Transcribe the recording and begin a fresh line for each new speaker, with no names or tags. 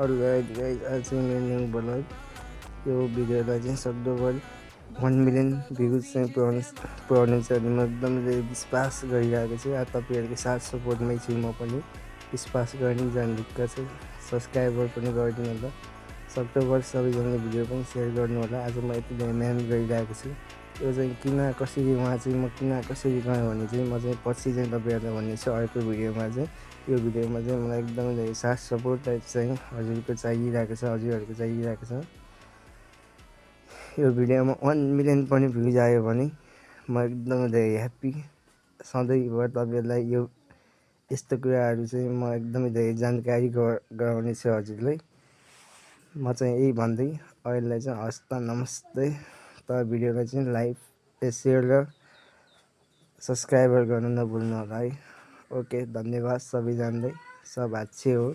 All right guys, आज चाहिँ मेरो न्यू ब्लग यो भिडियोलाई चाहिँ सक्दोभरि 1 मिलियन भ्युज चाहिँ पुऱ्याउनेछ अनि म एकदमै विश्वास गरिरहेको छु। तपाईँहरूको साथ सपोर्टमै छु म पनि। विश्वास गर्ने जान ढुक्क छ। सब्सक्राइबर पनि गरिदिनु होला। सक्दोभरि सबैजनाले भिडियो पनि सेयर गर्नु होला। आज म यति मेहनत गरिरहेको छु। यो चाहिँ किन कसरी म किन कसरी गएँ भने चाहिँ म चाहिँ पछि चाहिँ तपाईँहरूलाई भन्नेछु अर्को भिडियोमा चाहिँ। यो भिडियोमा चाहिँ मलाई एकदमै धेरै साथ सपोर्ट चाहिँ हजुरहरूको चाहिरहेको छ, हजुरहरूको चाहिरहेको छ। यो भिडियोमा 1 मिलियन पनि भ्युज आयो भने म एकदमै धेरै ह्याप्पी। सधैँभर तपाईँहरूलाई यो यस्तो कुराहरू चाहिँ म एकदमै धेरै जानकारी गराउनेछु हजुरलाई। म चाहिँ यही भन्दै अहिलेलाई चाहिँ हस्त नमस्ते। त भिडियोलाई चाहिँ लाइक सेयर र सब्सक्राइबर गर्न नभुल्नु होला है। ओके, धन्यवाद सबैजनालाई। सब अच्छे हो।